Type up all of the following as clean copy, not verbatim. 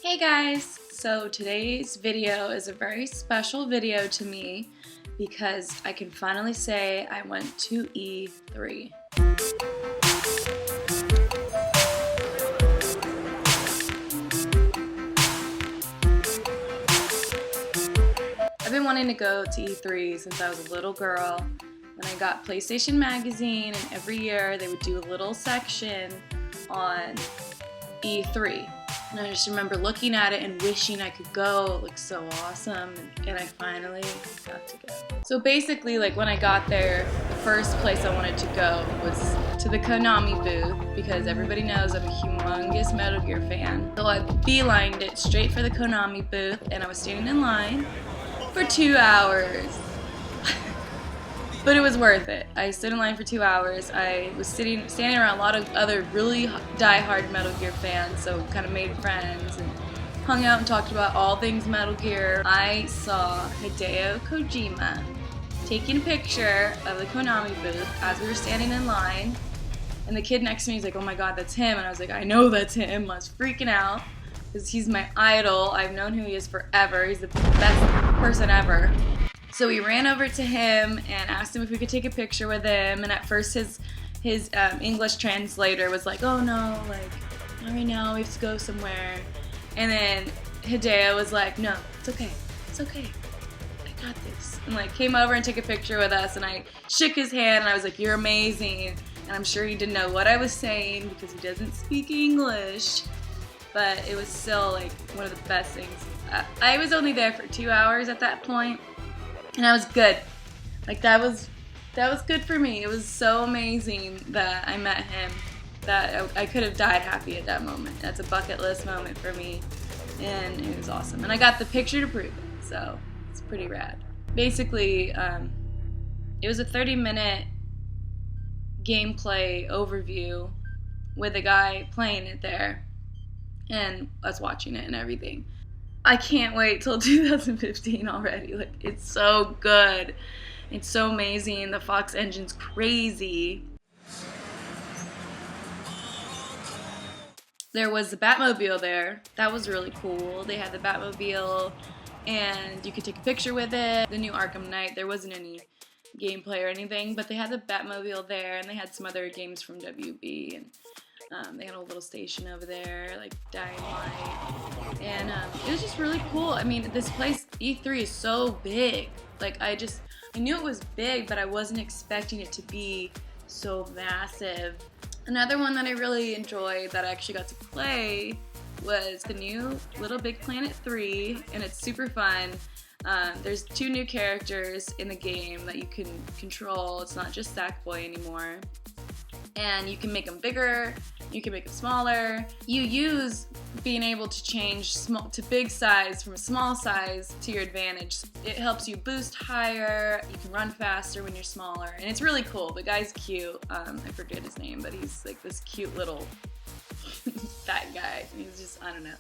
Hey guys! So today's video is a very special video to me because I can finally say I went to E3. I've been wanting to go to E3 since I was a little girl. When I got PlayStation Magazine, and every year they would do a little section on E3. And I just remember looking at it and wishing I could go. It looked so awesome, and I finally got to go. So basically, like when I got there, the first place I wanted to go was to the Konami booth because everybody knows I'm a humongous Metal Gear fan. So I beelined it straight for the Konami booth, and I was standing in line for 2 hours. But it was worth it. I stood in line for 2 hours. I was standing around a lot of other really die-hard Metal Gear fans, so kind of made friends and hung out and talked about all things Metal Gear. I saw Hideo Kojima taking a picture of the Konami booth as we were standing in line, and the kid next to me was like, "Oh my god, that's him," and I was like, "I know that's him." I was freaking out because he's my idol. I've known who he is forever. He's the best person ever. So we ran over to him and asked him if we could take a picture with him, and at first his English translator was like, "Oh no, like, not right now, we have to go somewhere." And then Hideo was like, "No, it's okay, I got this." And like came over and took a picture with us, and I shook his hand and I was like, "You're amazing." And I'm sure he didn't know what I was saying because he doesn't speak English, but it was still like one of the best things. I was only there for 2 hours at that point. And I was good. Like that was good for me. It was so amazing that I met him that I could have died happy at that moment. That's a bucket list moment for me, and it was awesome. And I got the picture to prove it, so it's pretty rad. Basically, it was a 30-minute gameplay overview with a guy playing it there, and us watching it and everything. I can't wait till 2015 already. Like, it's so good. It's so amazing. The Fox engine's crazy. There was the Batmobile there. That was really cool. They had the Batmobile, and you could take a picture with it. The new Arkham Knight, there wasn't any gameplay or anything, but they had the Batmobile there, and they had some other games from WB, and they had a little station over there, like Dying Light, and it was just really cool. I mean, this place, E3, is so big. Like, I knew it was big, but I wasn't expecting it to be so massive. Another one that I really enjoyed that I actually got to play was the new Little Big Planet 3, and it's super fun. There's 2 new characters in the game that you can control. It's not just Sackboy anymore. And you can make them bigger, you can make them smaller. You use being able to change small to big size from a small size to your advantage. It helps you boost higher, you can run faster when you're smaller, and it's really cool. The guy's cute. I forget his name, but he's like this cute little fat guy. He's just, I don't know.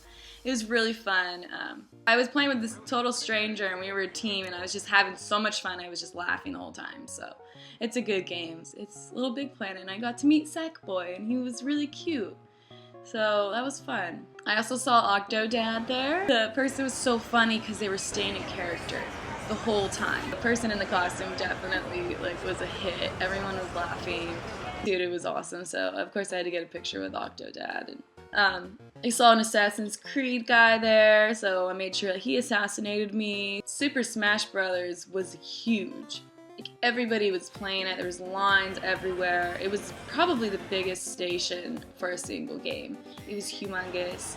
It was really fun. I was playing with this total stranger, and we were a team, and I was just having so much fun. I was just laughing the whole time, so it's a good game. It's Little Big Planet, and I got to meet Sackboy, and he was really cute. So that was fun. I also saw Octodad there. The person was so funny because they were staying in character the whole time. The person in the costume definitely was a hit. Everyone was laughing. Dude, it was awesome. So of course I had to get a picture with Octodad. And I saw an Assassin's Creed guy there, so I made sure that he assassinated me. Super Smash Brothers was huge. Like, everybody was playing it. There was lines everywhere. It was probably the biggest station for a single game. It was humongous.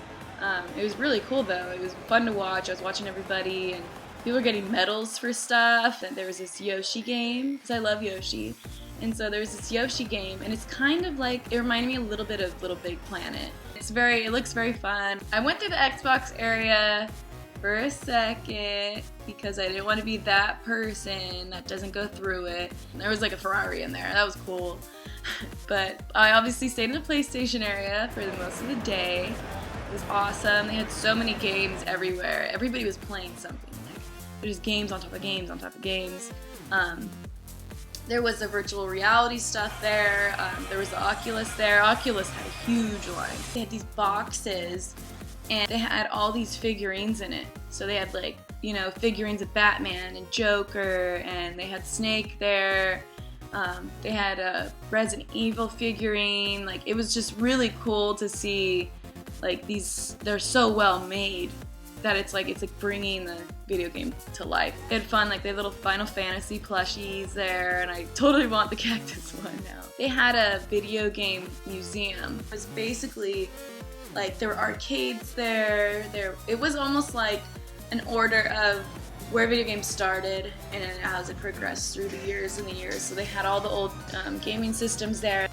It was really cool though. It was fun to watch. I was watching everybody, and people were getting medals for stuff. And there was this Yoshi game, because I love Yoshi. And so there was this Yoshi game, and it's kind of like, it reminded me a little bit of Little Big Planet. It looks very fun. I went through the Xbox area for a second because I didn't want to be that person that doesn't go through it. There was like a Ferrari in there. That was cool. But I obviously stayed in the PlayStation area for the most of the day. It was awesome. They had so many games everywhere. Everybody was playing something. Like, there's games on top of games on top of games. There was the virtual reality stuff there. There was the Oculus there. Oculus had a huge line. They had these boxes and they had all these figurines in it. So they had like, you know, figurines of Batman and Joker, and they had Snake there. They had a Resident Evil figurine. Like, it was just really cool to see, like, these, they're so well made that it's like bringing the video game to life. They had fun, like they had little Final Fantasy plushies there, and I totally want the cactus one now. They had a video game museum. It was basically like there were arcades there. It was almost like an order of where video games started and as it progressed through the years and the years. So they had all the old gaming systems there.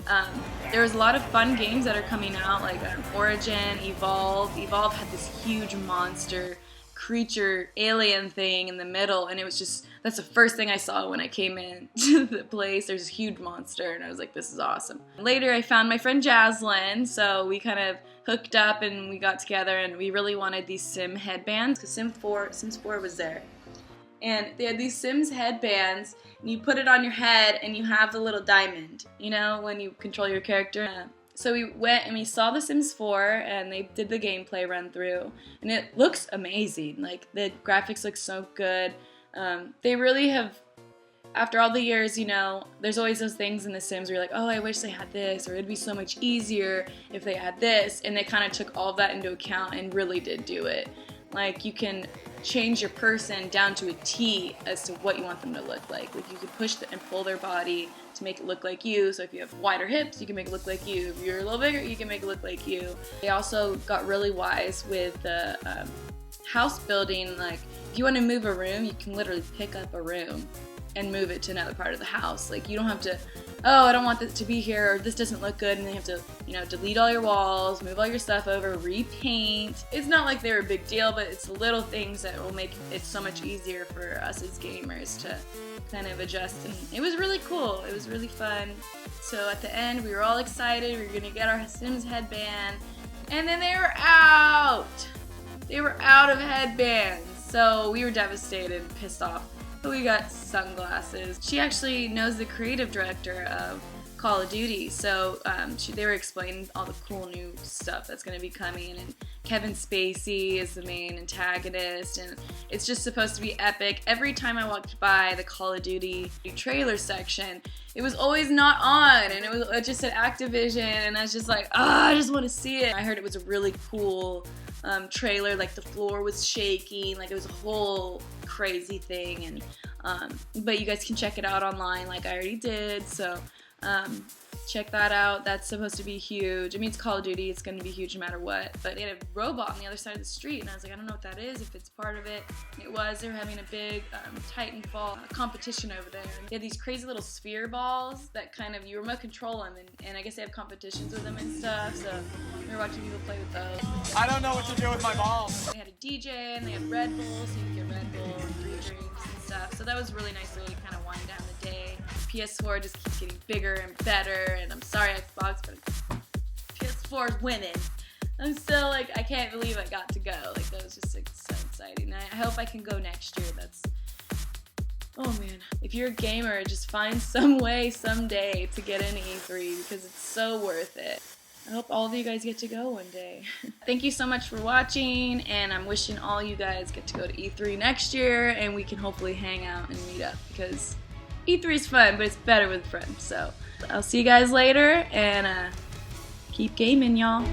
There was a lot of fun games that are coming out, like Origin, Evolve. Evolve had this huge monster creature alien thing in the middle, and it was just, that's the first thing I saw when I came in to the place. There's a huge monster, and I was like, this is awesome. Later I found my friend Jaslyn, so we kind of hooked up and we got together, and we really wanted these Sim headbands because Sims 4 was there. And they had these Sims headbands, and you put it on your head and you have the little diamond, you know, when you control your character. So we went and we saw The Sims 4, and they did the gameplay run through, and it looks amazing. Like, the graphics look so good. They really have, after all the years, you know, there's always those things in The Sims where you're like, oh, I wish they had this, or it'd be so much easier if they had this, and they kind of took all of that into account and really did do it. Like, you can change your person down to a T as to what you want them to look like. Like, you can push and pull their body to make it look like you. So if you have wider hips, you can make it look like you. If you're a little bigger, you can make it look like you. They also got really wise with the house building. Like, if you want to move a room, you can literally pick up a room and move it to another part of the house. Like, you don't have to, oh, I don't want this to be here, or this doesn't look good, and then you have to, you know, delete all your walls, move all your stuff over, repaint. It's not like they're a big deal, but it's the little things that will make it so much easier for us as gamers to kind of adjust. And it was really cool. It was really fun. So at the end, we were all excited. We were gonna get our Sims headband, and then they were out. They were out of headbands. So we were devastated and pissed off. But we got sunglasses. She actually knows the creative director of Call of Duty, so they were explaining all the cool new stuff that's going to be coming, and Kevin Spacey is the main antagonist, and it's just supposed to be epic. Every time I walked by the Call of Duty trailer section, it was always not on, and it just said Activision, and I was just like, I just want to see it. I heard it was a really cool trailer, like the floor was shaking, like it was a whole crazy thing, and but you guys can check it out online like I already did, so check that out. That's supposed to be huge. I mean, it's Call of Duty, it's going to be huge no matter what, but they had a robot on the other side of the street, and I was like, I don't know what that is, if it's part of it. It was. They were having a big Titanfall competition over there. They had these crazy little sphere balls that kind of, you remote control them, and I guess they have competitions with them and stuff, so we were watching people play with those. I don't know what to do with my balls. They had a DJ, and they had Red Bull, so you could get Red Bull and free drinks and stuff, so that was a really nice way to kind of wind down the day. PS4 just keeps getting bigger and better, and I'm sorry Xbox, but PS4 is winning. I'm still like, I can't believe I got to go. Like, that was just like, so exciting. I hope I can go next year. That's, oh man. If you're a gamer, just find some way someday to get into E3 because it's so worth it. I hope all of you guys get to go one day. Thank you so much for watching, and I'm wishing all you guys get to go to E3 next year, and we can hopefully hang out and meet up because E3 is fun, but it's better with friends. So I'll see you guys later, and keep gaming, y'all.